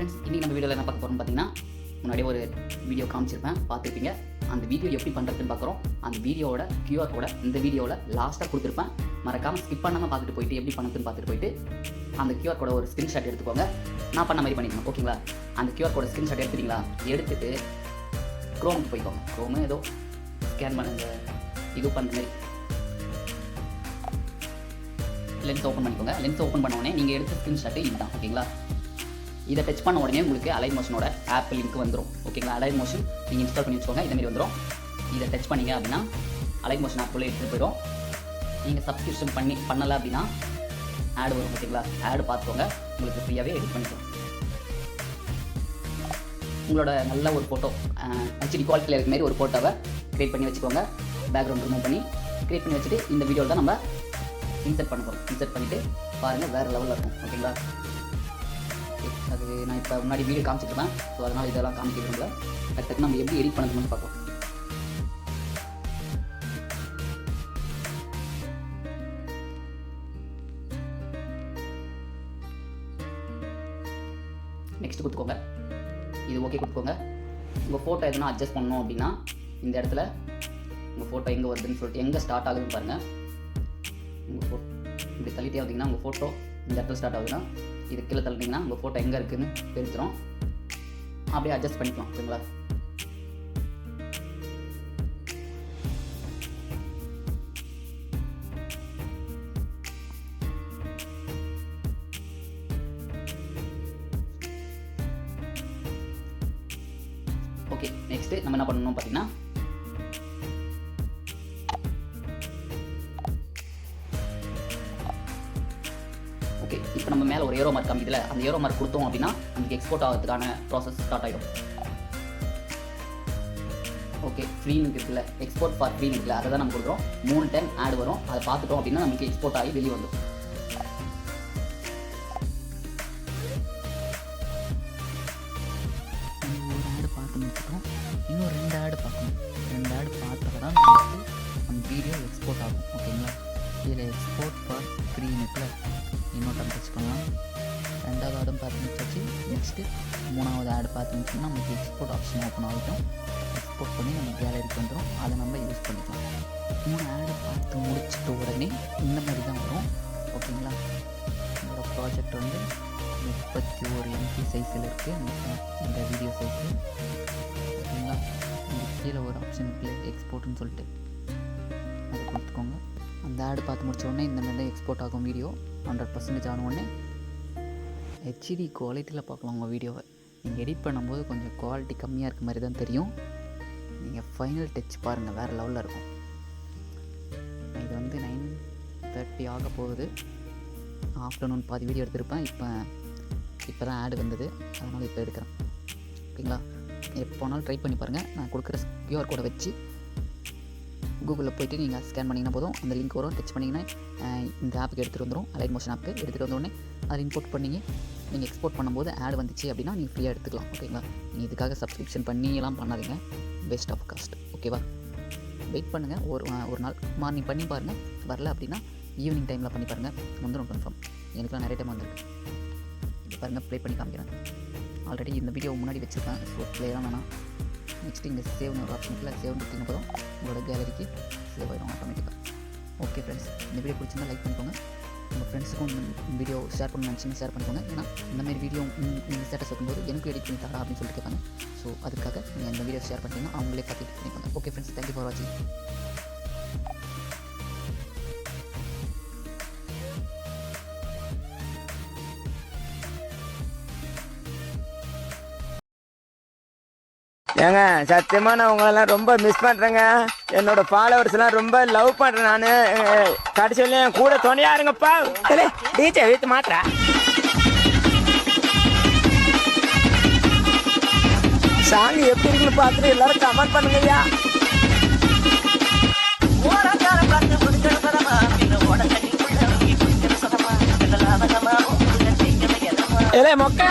Friends, இன்றைக்கி நம்ம வீடியோவில் என்ன பார்க்க போகிறோம்னு பார்த்தீங்கன்னா, முன்னாடியே ஒரு வீடியோ காமிச்சிருப்பேன், பார்த்துருப்பீங்க. அந்த வீடியோ எப்படி பண்ணுறதுன்னு பார்க்குறோம். அந்த வீடியோவோட QR கோடை இந்த வீடியோவில் லாஸ்ட்டாக கொடுத்துருப்பேன். மறக்காமல் ஸ்கிப் பண்ணாமல் பார்த்துட்டு போயிட்டு எப்படி பண்ணுறதுன்னு பார்த்துட்டு போயிட்டு அந்த QR கோடை ஒரு ஸ்க்ரீன்ஷாட் எடுத்துக்கோங்க. நான் பண்ண மாதிரி பண்ணிக்கணும், ஓகேங்களா? அந்த QR கோடை ஸ்க்ரீன்ஷாட் எடுத்துட்டீங்களா? எடுத்துகிட்டு க்ரோமுக்கு போய்க்கோங்க. க்ரோமு ஏதோ ஸ்கேன் பண்ணுங்க, இது பண்ணுற மாதிரி லென்ஸ் ஓப்பன் பண்ணிக்கோங்க. லென்ஸ் ஓப்பன் பண்ண உடனே நீங்கள் எடுத்த ஸ்க்ரீன்ஷாட்டு இதுதான், ஓகேங்களா? இதை டச் பண்ண உடனே உங்களுக்கு அலைன் மோஷனோட ஆப் லிங்க் வந்துடும், ஓகேங்களா? அலைன் மோஷன் நீங்கள் இன்ஸ்டால் பண்ணி வச்சுக்கோங்க. இதேமாரி வந்துடும். இதை டச் பண்ணிங்க அப்படின்னா அலைன் மோஷன் ஆப்புக்குள்ளே எடுத்துகிட்டு போயிடும். நீங்கள் சப்ஸ்கிரிப்ஷன் பண்ணலை அப்படின்னா ஆடு வரும், ஓகேங்களா? ஆடு பார்த்துக்கோங்க, உங்களுக்கு ஃப்ரீயாகவே எடிட் பண்ணிக்கலாம். உங்களோட நல்ல ஒரு ஃபோட்டோ HD குவாலிட்டியில் இருக்க மாதிரி ஒரு ஃபோட்டோவை க்ரியேட் பண்ணி வச்சுக்கோங்க. பேக்ரவுண்ட் ரிமூவ் பண்ணி க்ரியேட் பண்ணி வச்சுட்டு இந்த வீடியோவில் தான் நம்ம இன்சர்ட் பண்ண போகிறோம். இன்சர்ட் பண்ணிவிட்டு பாருங்கள், வேறு லெவலில் இருக்கும், ஓகேங்களா? அது நான் இப்போ முன்னாடி வீடியோ காமிச்சிருப்பேன், ஸோ அதனால் இதெல்லாம் காமிக்க விரும்பல. டக்கு நம்ம எப்படி எடிட் பண்ணுறது மட்டும் பார்ப்போம். நெக்ஸ்ட் கொடுத்துக்கோங்க. இது ஓகே கொடுத்துக்கோங்க. உங்கள் ஃபோட்டோ எதுனா அட்ஜஸ்ட் பண்ணணும் அப்படின்னா இந்த இடத்துல உங்கள் ஃபோட்டோ எங்கே வருதுன்னு சொல்லிட்டு எங்கே ஸ்டார்ட் ஆகுதுன்னு பாருங்கள். உங்கள் ஃபோட்டோ இப்படி தள்ளிட்டே வந்தீங்கன்னா உங்கள் ஃபோட்டோ இந்த இடத்துல ஸ்டார்ட் ஆகுதுன்னா இது கீழே தள்ளிட்டிங்கன்னா உங்கள் ஃபோட்டோ எங்கே இருக்குதுன்னு தெரிஞ்சிடும். அப்படியே அட்ஜஸ்ட் பண்ணிக்கலாம், ஓகேங்களா? ஓகே, நெக்ஸ்ட்டு நம்ம என்ன பண்ணணும் பார்த்தீங்கன்னா, ஓகே இப்போ நம்ம மேலே ஒரு ஏரோ மார்க் காமிக்குதுல, அந்த ஏரோ மார்க் கொடுத்தோம் அப்படின்னா நமக்கு எக்ஸ்போர்ட் ஆகிறதுக்கான ப்ராசஸ் ஸ்டார்ட் ஆகிடும். ஓகே, ஃப்ரீன்னு இருக்குல்ல, எக்ஸ்போர்ட் ஃபார் ஃப்ரீன்னு இருக்குல்ல, அதை தான் நம்ம கொடுக்குறோம். 3 டைம் ஆட் வரும், அதை பார்த்துட்டோம் அப்படின்னா நமக்கு எக்ஸ்போர்ட் ஆகி வெளியே வந்துடும். ஒரு ஆடு பார்த்து முடிச்சிட்டோம், இன்னும் 2 ஆடு பார்க்கணும். 2 ஆடு பார்த்தா தான் நமக்கு அந்த வீடியோ எக்ஸ்போர்ட் ஆகும், ஓகேங்களா? இதில் எக்ஸ்போர்ட் ஃபார் ஃப்ரீன்னு இருக்குல்ல, இன்னொரு டச் பண்ணலாம். 2வது ஆடும் பார்த்து முடிச்சாச்சு. நெக்ஸ்ட்டு 3வது ஆடு பார்த்து முடிச்சோம்னா நமக்கு எக்ஸ்போர்ட் ஆப்ஷன் ஓப்பன் ஆகிட்டோம். எக்ஸ்போர்ட் பண்ணி நம்ம கேலரிக்கு வந்துடும், அதை நம்ம யூஸ் பண்ணிக்கலாம். 3 ஆடு பார்த்து முடிச்சிட்ட உடனே இந்த மாதிரி தான் வரும், ஓகேங்களா? என்னோடய ப்ராஜெக்ட் வந்து 31 MB சைஸில் இருக்குது, இந்த வீடியோ சைஸு, ஓகேங்களா? இந்த கீழே ஒரு ஆப்ஷன் இருக்குல்ல, எக்ஸ்போர்ட்னு சொல்லிட்டு, அதை கொடுத்துக்கோங்க. அந்த ஆடு பார்த்து முடிச்ச உடனே இந்த மாதிரி தான் எக்ஸ்போர்ட் ஆகும் வீடியோ. 100% ஆன உடனே HD குவாலிட்டியில் பார்க்கலாம் உங்கள் வீடியோவை. நீங்கள் எடிட் பண்ணும்போது கொஞ்சம் குவாலிட்டி கம்மியாக இருக்க மாதிரி தான் தெரியும். நீங்கள் ஃபைனல் டச் பாருங்கள், வேறு லெவலில் இருக்கும். இது வந்து 9:30 ஆக போகுது. ஆஃப்டர்நூன் பாதி வீடியோ எடுத்திருப்பேன். இப்போ தான் ஆடு வந்தது, அதனால் இப்போ எடுக்கிறேன், ஓகேங்களா? எப்போனாலும் ட்ரை பண்ணி பாருங்கள். நான் கொடுக்குற QR கோடை வச்சு கூகுளில் போய்ட்டு நீங்கள் ஸ்கேன் பண்ணிங்கன்னா போதும், அந்த லிங்க் வரும். டச் பண்ணிங்கன்னா இந்த ஆப்புக்கு எடுத்துகிட்டு வந்துடும். அலைன் மோஷன் ஆப்புக்கு எடுத்துகிட்டு வந்தோடனே அதை இம்போர்ட் பண்ணிங்க. நீங்கள் எக்ஸ்போர்ட் பண்ணும்போது ஆட் வந்துச்சு அப்படின்னா நீங்கள் ஃப்ரீயாக எடுத்துக்கலாம், ஓகேங்களா? நீங்கள் இதுக்காக சப்ஸ்கிரிப்ஷன் பண்ணியெல்லாம் பண்ணாதீங்க, வேஸ்ட் ஆஃப் காஸ்ட், ஓகேவா? வெயிட் பண்ணுங்கள். ஒரு நாள் மார்னிங் பண்ணி பாருங்கள். வரல அப்படின்னா ஈவினிங் டைமில் பண்ணி பாருங்கள், வந்துடும் கன்ஃபார்ம். எனக்குலாம் நிறைய டைம் வந்துருக்கு. இது பாருங்கள், ப்ளே பண்ணி காமிக்கிறேன். ஆல்ரெடி இந்த வீடியோ முன்னாடி வச்சுருக்கேன், ஸோ ப்ளேலாம் வேணாம். நெக்ஸ்ட்டு இங்கே சேவ்னு ஒரு ஆப்ஷன் இல்லை, சேவ் கொடுத்தீங்க போதும் உங்களோட கேலரிக்கு சேவ் ஆகிடும் ஆட்டோமேட்டிக்காக. ஓகே ஃப்ரெண்ட்ஸ், இந்த வீடியோ பிடிச்சிருந்தா லைக் பண்ணிக்கோங்க. உங்கள் ஃப்ரெண்ட்ஸுக்கும் இந்த வீடியோ ஷேர் பண்ண நினச்சிங்கன்னா ஷேர் பண்ணிக்கோங்க. ஏன்னா இந்தமாதிரி வீடியோ நீங்கள் ஸ்டேட்டஸ் வைக்கும்போது எனக்கு எடிட் பண்ணி தரா அப்படின்னு சொல்லிட்டு கேட்பாங்க. ஸோ அதுக்காக நீங்கள் இந்த வீடியோ ஷேர் பண்ணிட்டீங்கன்னா அவங்களே பார்த்து எடிட் பண்ணிக்கோங்க. ஓகே ஃப்ரெண்ட்ஸ், தேங்க்யூ ஃபார் வாட்சிங். ஏங்க சத்தியமா நான் உங்களெல்லாம் ரொம்ப மிஸ் பண்றேங்க. என்னோட ஃபாலோவர்ஸ்லாம் ரொம்ப லவ் பண்றேன் நான். கடைசியில என் கூட துணையா இருங்கப்பா. டீச்சர் வீட்டு மாத்திரா சாங் எப்படி இருக்குன்னு பார்த்துட்டு எல்லாரும் கமெண்ட் பண்ணுங்கய்யா. மொக்க